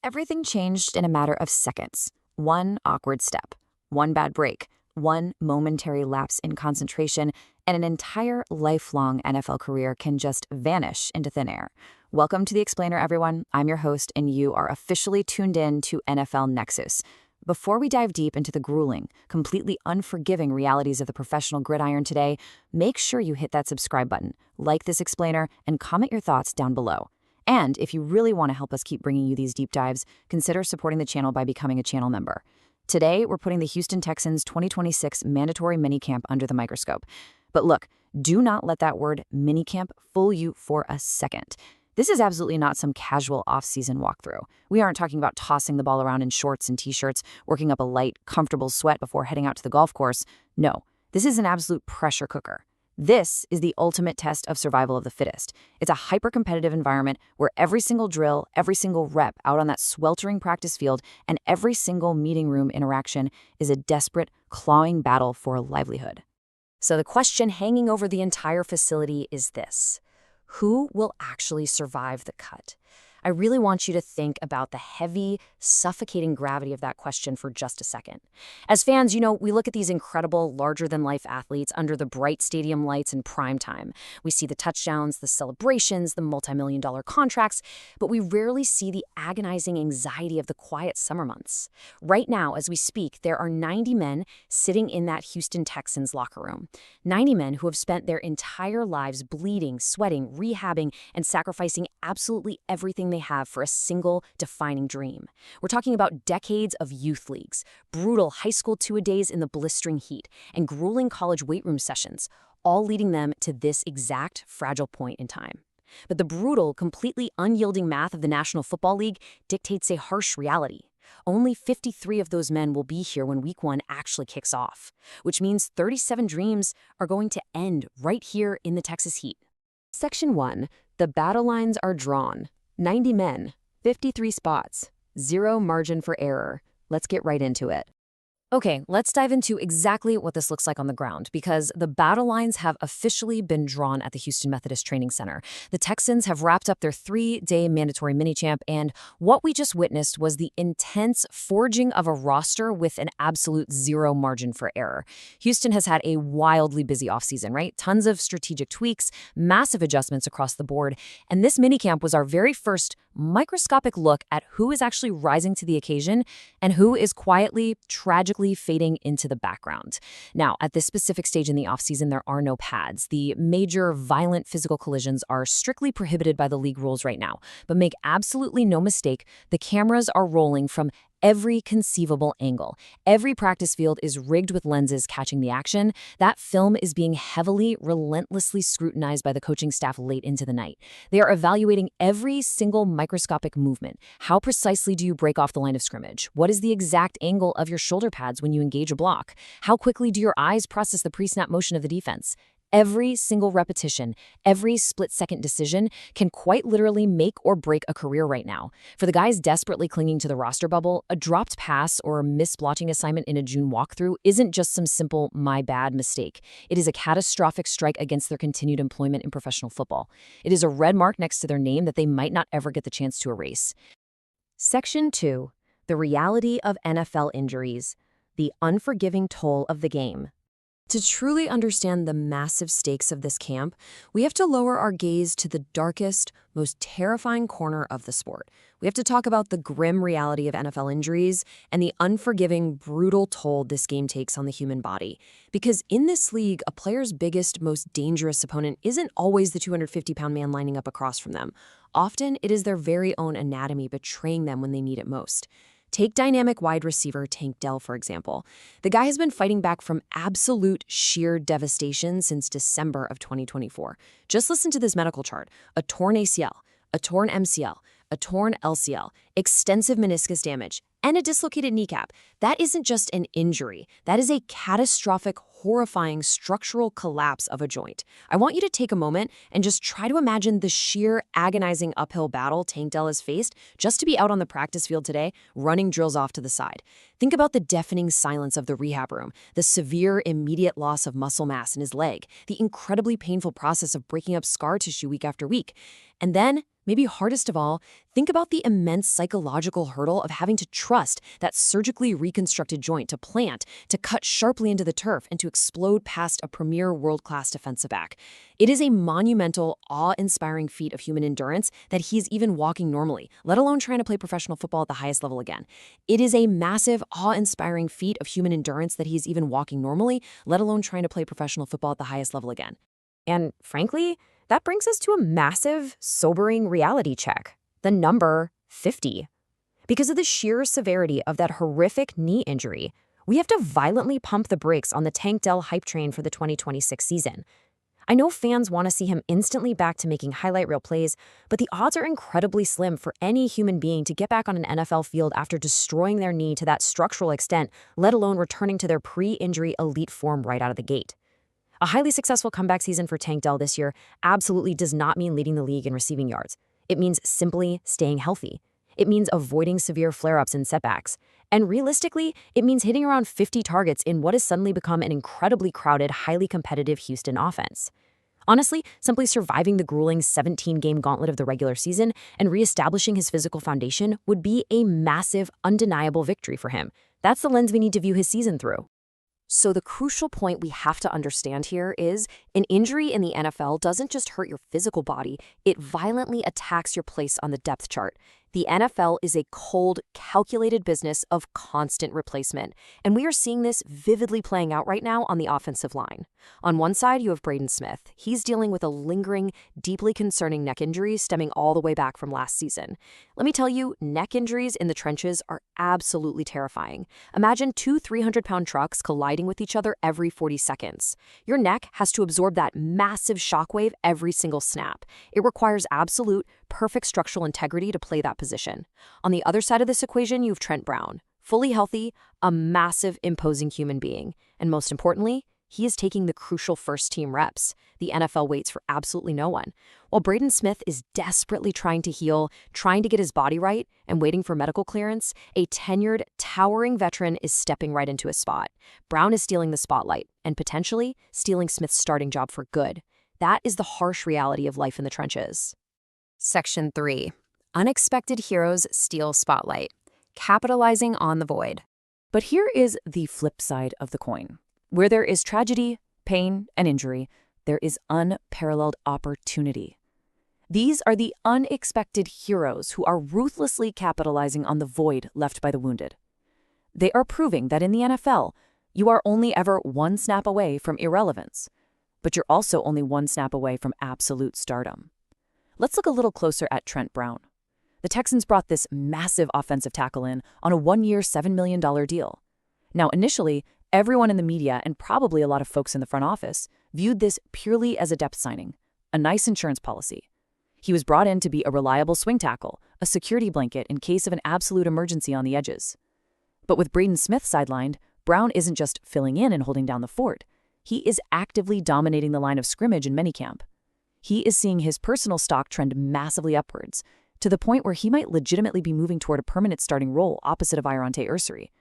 Everything changed in a matter of seconds. One awkward step, one bad break, one momentary lapse in concentration, and an entire lifelong NFL career can just vanish into thin air. Welcome to The Explainer, everyone. I'm your host, and you are officially tuned in to NFL Nexus. Before we dive deep into the grueling, completely unforgiving realities of the professional gridiron today, make sure you hit that subscribe button, like this explainer, and comment your thoughts down below. And if you really want to help us keep bringing you these deep dives, consider supporting the channel by becoming a channel member. Today, we're putting the Houston Texans 2026 mandatory minicamp under the microscope. But look, do not let that word minicamp fool you for a second. This is absolutely not some casual off-season walkthrough. We aren't talking about tossing the ball around in shorts and t-shirts, working up a light, comfortable sweat before heading out to the golf course. No, this is an absolute pressure cooker. This is the ultimate test of survival of the fittest. It's a hyper-competitive environment where every single drill, every single rep out on that sweltering practice field, and every single meeting room interaction is a desperate, clawing battle for a livelihood. So the question hanging over the entire facility is this: who will actually survive the cut? I really want you to think about the heavy, suffocating gravity of that question for just a second. As fans, we look at these incredible, larger-than-life athletes under the bright stadium lights in prime time. We see the touchdowns, the celebrations, the multi-million-dollar contracts, but we rarely see the agonizing anxiety of the quiet summer months. Right now, as we speak, there are 90 men sitting in that Houston Texans locker room. 90 men who have spent their entire lives bleeding, sweating, rehabbing, and sacrificing absolutely everything they have for a single defining dream. We're talking about decades of youth leagues, brutal high school two-a-days in the blistering heat, and grueling college weight room sessions, all leading them to this exact fragile point in time. But the brutal, completely unyielding math of the National Football League dictates a harsh reality. Only 53 of those men will be here when Week 1 actually kicks off, which means 37 dreams are going to end right here in the Texas heat. Section 1. The battle lines are drawn. 90 men, 53 spots, zero margin for error. Let's get right into it. Okay, let's dive into exactly what this looks like on the ground, because the battle lines have officially been drawn at the Houston Methodist Training Center. The Texans have wrapped up their 3-day mandatory minicamp, and what we just witnessed was the intense forging of a roster with an absolute zero margin for error. Houston has had a wildly busy offseason, right? Tons of strategic tweaks, massive adjustments across the board, and this minicamp was our very first microscopic look at who is actually rising to the occasion and who is quietly, tragically fading into the background. Now, at this specific stage in the offseason, there are no pads. The major violent physical collisions are strictly prohibited by the league rules right now. But make absolutely no mistake, the cameras are rolling from every conceivable angle. Every practice field is rigged with lenses catching the action. That film is being heavily, relentlessly scrutinized by the coaching staff late into the night. They are evaluating every single microscopic movement. How precisely do you break off the line of scrimmage? What is the exact angle of your shoulder pads when you engage a block? How quickly do your eyes process the pre-snap motion of the defense? Every single repetition, every split-second decision can quite literally make or break a career right now. For the guys desperately clinging to the roster bubble, a dropped pass or a missed blocking assignment in a June walkthrough isn't just some simple my bad mistake. It is a catastrophic strike against their continued employment in professional football. It is a red mark next to their name that they might not ever get the chance to erase. Section 2. The reality of NFL injuries. The unforgiving toll of the game. To truly understand the massive stakes of this camp, we have to lower our gaze to the darkest, most terrifying corner of the sport. We have to talk about the grim reality of NFL injuries and the unforgiving, brutal toll this game takes on the human body. Because in this league, a player's biggest, most dangerous opponent isn't always the 250-pound man lining up across from them. Often, it is their very own anatomy betraying them when they need it most. Take dynamic wide receiver Tank Dell, for example. The guy has been fighting back from absolute sheer devastation since December of 2024. Just listen to this medical chart: a torn ACL, a torn MCL, a torn LCL, extensive meniscus damage, and a dislocated kneecap. That isn't just an injury. That is a catastrophic, horrifying structural collapse of a joint. I want you to take a moment and just try to imagine the sheer agonizing uphill battle Tank Dell has faced just to be out on the practice field today, running drills off to the side. Think about the deafening silence of the rehab room, the severe immediate loss of muscle mass in his leg, the incredibly painful process of breaking up scar tissue week after week. And then, maybe hardest of all, think about the immense psychological hurdle of having to trust that surgically reconstructed joint to plant, to cut sharply into the turf, and to explode past a premier world-class defensive back. It is a monumental, awe-inspiring feat of human endurance that he's even walking normally, let alone trying to play professional football at the highest level again. It is a massive, awe-inspiring feat of human endurance that he's even walking normally, let alone trying to play professional football at the highest level again. And frankly, that brings us to a massive, sobering reality check. The number 50. Because of the sheer severity of that horrific knee injury, we have to violently pump the brakes on the Tank Dell hype train for the 2026 season. I know fans want to see him instantly back to making highlight reel plays, but the odds are incredibly slim for any human being to get back on an NFL field after destroying their knee to that structural extent, let alone returning to their pre-injury elite form right out of the gate. A highly successful comeback season for Tank Dell this year absolutely does not mean leading the league in receiving yards. It means simply staying healthy. It means avoiding severe flare-ups and setbacks. And realistically, it means hitting around 50 targets in what has suddenly become an incredibly crowded, highly competitive Houston offense. Honestly, simply surviving the grueling 17-game gauntlet of the regular season and reestablishing his physical foundation would be a massive, undeniable victory for him. That's the lens we need to view his season through. So the crucial point we have to understand here is an injury in the NFL doesn't just hurt your physical body, it violently attacks your place on the depth chart. The NFL is a cold, calculated business of constant replacement, and we are seeing this vividly playing out right now on the offensive line. On one side, you have Braden Smith. He's dealing with a lingering, deeply concerning neck injury stemming all the way back from last season. Let me tell you, neck injuries in the trenches are absolutely terrifying. Imagine two 300-pound trucks colliding with each other every 40 seconds. Your neck has to absorb that massive shockwave every single snap. It requires absolute, perfect structural integrity to play that position. On the other side of this equation, you have Trent Brown, fully healthy, a massive, imposing human being. And most importantly, he is taking the crucial first-team reps. The NFL waits for absolutely no one. While Braden Smith is desperately trying to heal, trying to get his body right, and waiting for medical clearance, a tenured, towering veteran is stepping right into his spot. Brown is stealing the spotlight, and potentially stealing Smith's starting job for good. That is the harsh reality of life in the trenches. Section 3. Unexpected heroes steal spotlight, capitalizing on the void. But here is the flip side of the coin. Where there is tragedy, pain, and injury, there is unparalleled opportunity. These are the unexpected heroes who are ruthlessly capitalizing on the void left by the wounded. They are proving that in the NFL, you are only ever one snap away from irrelevance, but you're also only one snap away from absolute stardom. Let's look a little closer at Trent Brown. The Texans brought this massive offensive tackle in on a one-year, $7 million deal. Now, initially, everyone in the media and probably a lot of folks in the front office viewed this purely as a depth signing, a nice insurance policy. He was brought in to be a reliable swing tackle, a security blanket in case of an absolute emergency on the edges. But with Braden Smith sidelined, Brown isn't just filling in and holding down the fort. He is actively dominating the line of scrimmage in minicamp. He is seeing his personal stock trend massively upwards, to the point where he might legitimately be moving toward a permanent starting role opposite of Ironte Ursary.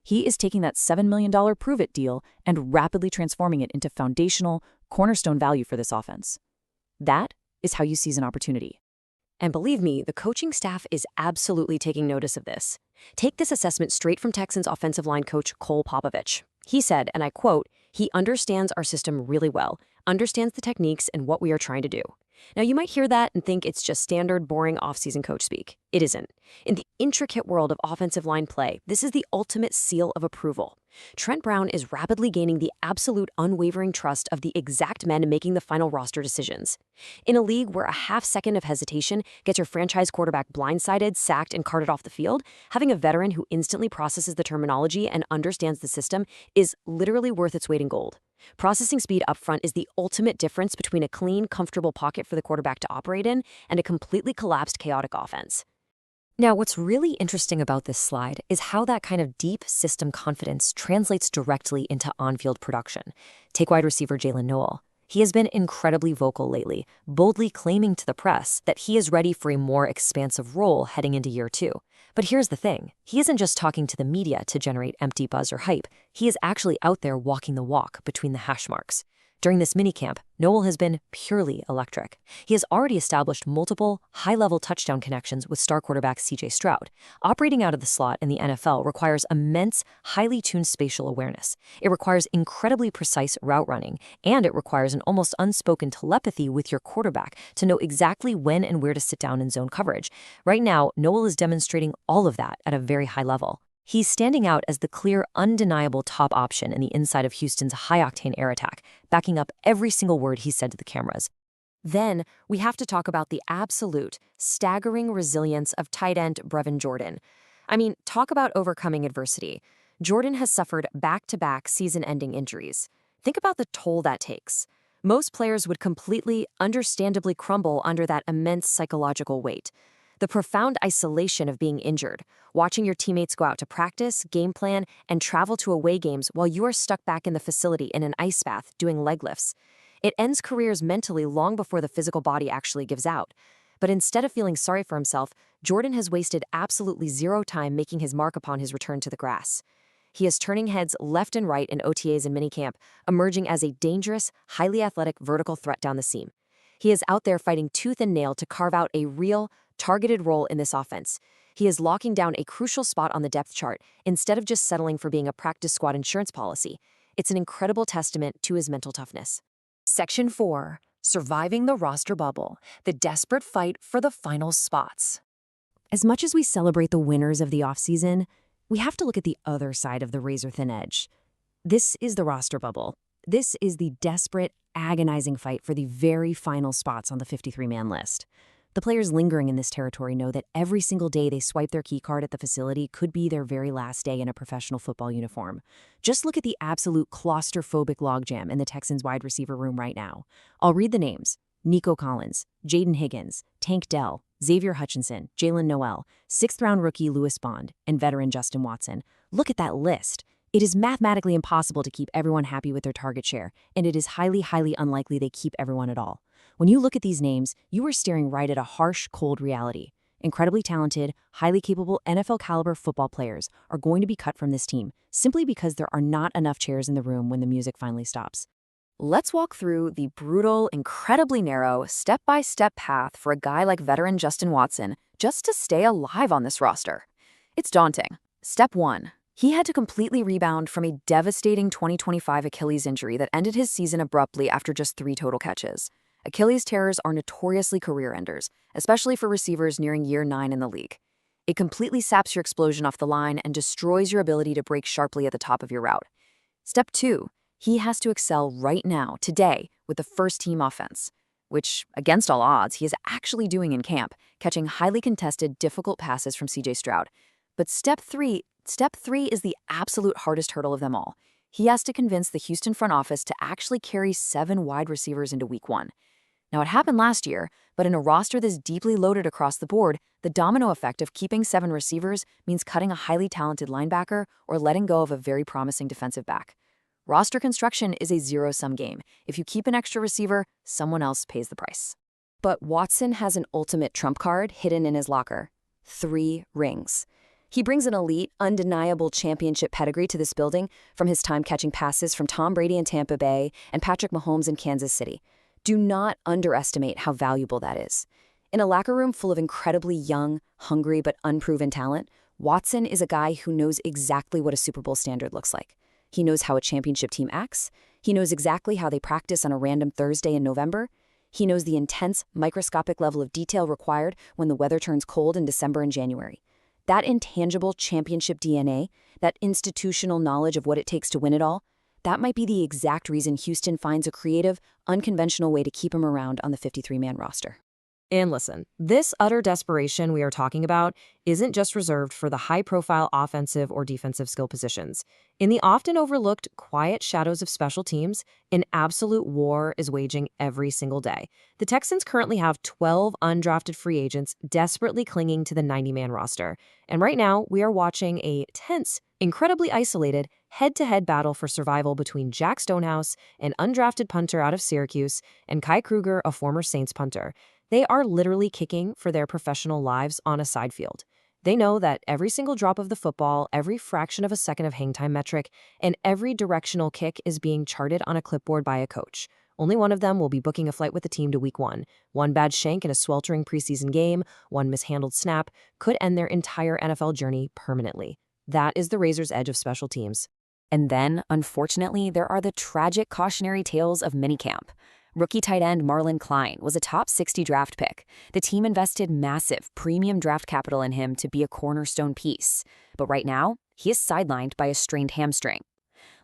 He is taking that $7 million prove-it deal and rapidly transforming it into foundational, cornerstone value for this offense. That is how you seize an opportunity. And believe me, the coaching staff is absolutely taking notice of this. Take this assessment straight from Texans offensive line coach Cole Popovich. He said, and I quote, "He understands our system really well, understands the techniques and what we are trying to do." Now, you might hear that and think it's just standard, boring offseason coach speak. It isn't. In the intricate world of offensive line play, this is the ultimate seal of approval. Trent Brown is rapidly gaining the absolute unwavering trust of the exact men making the final roster decisions. In a league where a half second of hesitation gets your franchise quarterback blindsided, sacked, and carted off the field, having a veteran who instantly processes the terminology and understands the system is literally worth its weight in gold. Processing speed up front is the ultimate difference between a clean, comfortable pocket for the quarterback to operate in and a completely collapsed, chaotic offense. Now, what's really interesting about this slide is how that kind of deep system confidence translates directly into on-field production. Take wide receiver Jalen Noel. He has been incredibly vocal lately, boldly claiming to the press that he is ready for a more expansive role heading into year 2. But here's the thing. He isn't just talking to the media to generate empty buzz or hype. He is actually out there walking the walk between the hash marks. During this minicamp, Noel has been purely electric. He has already established multiple high-level touchdown connections with star quarterback C.J. Stroud. Operating out of the slot in the NFL requires immense, highly tuned spatial awareness. It requires incredibly precise route running, and it requires an almost unspoken telepathy with your quarterback to know exactly when and where to sit down in zone coverage. Right now, Noel is demonstrating all of that at a very high level. He's standing out as the clear, undeniable top option in the inside of Houston's high-octane air attack, backing up every single word he said to the cameras. Then, we have to talk about the absolute, staggering resilience of tight end Brevin Jordan. I mean, talk about overcoming adversity. Jordan has suffered back-to-back season-ending injuries. Think about the toll that takes. Most players would completely, understandably crumble under that immense psychological weight. The profound isolation of being injured, watching your teammates go out to practice, game plan, and travel to away games while you are stuck back in the facility in an ice bath doing leg lifts. It ends careers mentally long before the physical body actually gives out. But instead of feeling sorry for himself, Jordan has wasted absolutely zero time making his mark upon his return to the grass. He is turning heads left and right in OTAs and minicamp, emerging as a dangerous, highly athletic vertical threat down the seam. He is out there fighting tooth and nail to carve out a real, targeted role in this offense. He is locking down a crucial spot on the depth chart instead of just settling for being a practice squad insurance policy. It's an incredible testament to his mental toughness. Section 4. Surviving the roster bubble, the desperate fight for the final spots. As much as we celebrate the winners of the offseason, we have to look at the other side of the razor-thin edge. This is the roster bubble. This is the desperate, agonizing fight for the very final spots on the 53-man list. The players lingering in this territory know that every single day they swipe their keycard at the facility could be their very last day in a professional football uniform. Just look at the absolute claustrophobic logjam in the Texans wide receiver room right now. I'll read the names. Nico Collins, Jaden Higgins, Tank Dell, Xavier Hutchinson, Jalen Noel, 6th-round rookie Lewis Bond, and veteran Justin Watson. Look at that list. It is mathematically impossible to keep everyone happy with their target share, and it is highly, highly unlikely they keep everyone at all. When you look at these names, you are staring right at a harsh, cold reality. Incredibly talented, highly capable NFL-caliber football players are going to be cut from this team simply because there are not enough chairs in the room when the music finally stops. Let's walk through the brutal, incredibly narrow, step-by-step path for a guy like veteran Justin Watson just to stay alive on this roster. It's daunting. Step 1. He had to completely rebound from a devastating 2025 Achilles injury that ended his season abruptly after just 3 total catches. Achilles tears are notoriously career enders, especially for receivers nearing year 9 in the league. It completely saps your explosion off the line and destroys your ability to break sharply at the top of your route. Step 2. He has to excel right now, today, with the first-team offense, which, against all odds, he is actually doing in camp, catching highly contested, difficult passes from C.J. Stroud. But Step 3 is the absolute hardest hurdle of them all. He has to convince the Houston front office to actually carry 7 wide receivers into Week 1. Now, it happened last year, but in a roster this deeply loaded across the board, the domino effect of keeping 7 receivers means cutting a highly talented linebacker or letting go of a very promising defensive back. Roster construction is a zero-sum game. If you keep an extra receiver, someone else pays the price. But Watson has an ultimate trump card hidden in his locker: 3 rings. He brings an elite, undeniable championship pedigree to this building from his time catching passes from Tom Brady in Tampa Bay and Patrick Mahomes in Kansas City. Do not underestimate how valuable that is. In a locker room full of incredibly young, hungry, but unproven talent, Watson is a guy who knows exactly what a Super Bowl standard looks like. He knows how a championship team acts. He knows exactly how they practice on a random Thursday in November. He knows the intense, microscopic level of detail required when the weather turns cold in December and January. That intangible championship DNA, that institutional knowledge of what it takes to win it all, that might be the exact reason Houston finds a creative, unconventional way to keep him around on the 53-man roster. And listen, this utter desperation we are talking about isn't just reserved for the high-profile offensive or defensive skill positions. In the often overlooked quiet shadows of special teams, an absolute war is waging every single day. The Texans currently have 12 undrafted free agents desperately clinging to the 90-man roster. And right now, we are watching a tense, incredibly isolated, head-to-head battle for survival between Jack Stonehouse, an undrafted punter out of Syracuse, and Kai Kruger, a former Saints punter. They are literally kicking for their professional lives on a side field. They know that every single drop of the football, every fraction of a second of hang time metric, and every directional kick is being charted on a clipboard by a coach. Only one of them will be booking a flight with the team to week 1. One bad shank in a sweltering preseason game, one mishandled snap, could end their entire NFL journey permanently. That is the razor's edge of special teams. And then, unfortunately, there are the tragic cautionary tales of minicamp. Rookie tight end Marlon Klein was a top 60 draft pick. The team invested massive premium draft capital in him to be a cornerstone piece. But right now, he is sidelined by a strained hamstring.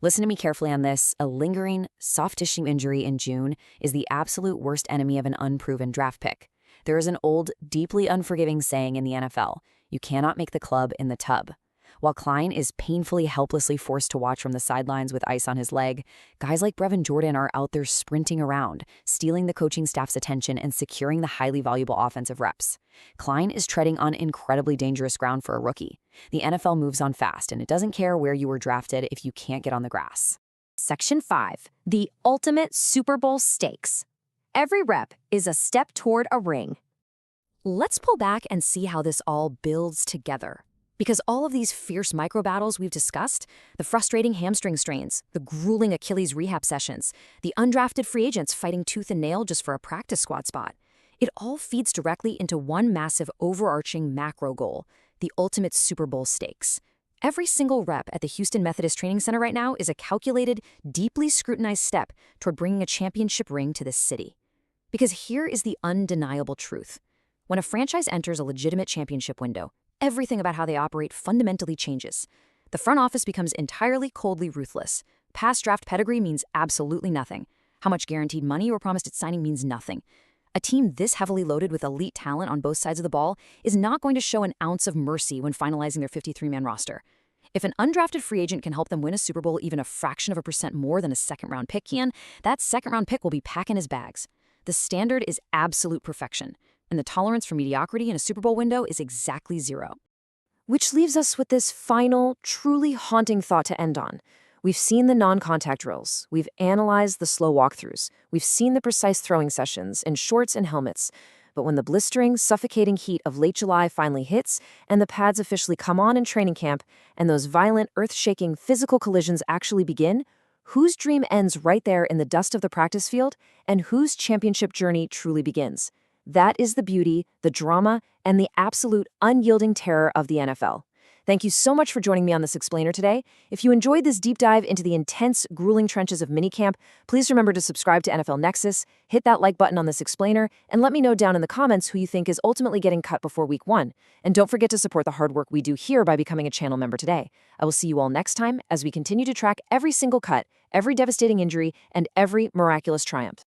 Listen to me carefully on this. A lingering, soft tissue injury in June is the absolute worst enemy of an unproven draft pick. There is an old, deeply unforgiving saying in the NFL, you cannot make the club in the tub. While Klein is painfully, helplessly forced to watch from the sidelines with ice on his leg, guys like Brevin Jordan are out there sprinting around, stealing the coaching staff's attention and securing the highly valuable offensive reps. Klein is treading on incredibly dangerous ground for a rookie. The NFL moves on fast, and it doesn't care where you were drafted if you can't get on the grass. Section 5. The ultimate Super Bowl stakes. Every rep is a step toward a ring. Let's pull back and see how this all builds together. Because all of these fierce micro-battles we've discussed, the frustrating hamstring strains, the grueling Achilles rehab sessions, the undrafted free agents fighting tooth and nail just for a practice squad spot, it all feeds directly into one massive overarching macro goal, the ultimate Super Bowl stakes. Every single rep at the Houston Methodist Training Center right now is a calculated, deeply scrutinized step toward bringing a championship ring to this city. Because here is the undeniable truth. When a franchise enters a legitimate championship window, everything about how they operate fundamentally changes. The front office becomes entirely coldly ruthless. Past draft pedigree means absolutely nothing. How much guaranteed money you were promised at signing means nothing. A team this heavily loaded with elite talent on both sides of the ball is not going to show an ounce of mercy when finalizing their 53-man roster. If an undrafted free agent can help them win a Super Bowl even a fraction of a percent more than a second-round pick can, that second-round pick will be packing his bags. The standard is absolute perfection, and the tolerance for mediocrity in a Super Bowl window is exactly 0. Which leaves us with this final, truly haunting thought to end on. We've seen the non-contact drills. We've analyzed the slow walkthroughs. We've seen the precise throwing sessions in shorts and helmets. But when the blistering, suffocating heat of late July finally hits and the pads officially come on in training camp and those violent, earth-shaking physical collisions actually begin, whose dream ends right there in the dust of the practice field and whose championship journey truly begins? That is the beauty, the drama, and the absolute unyielding terror of the NFL. Thank you so much for joining me on this explainer today. If you enjoyed this deep dive into the intense, grueling trenches of minicamp, please remember to subscribe to NFL Nexus, hit that like button on this explainer, and let me know down in the comments who you think is ultimately getting cut before week 1. And don't forget to support the hard work we do here by becoming a channel member today. I will see you all next time as we continue to track every single cut, every devastating injury, and every miraculous triumph.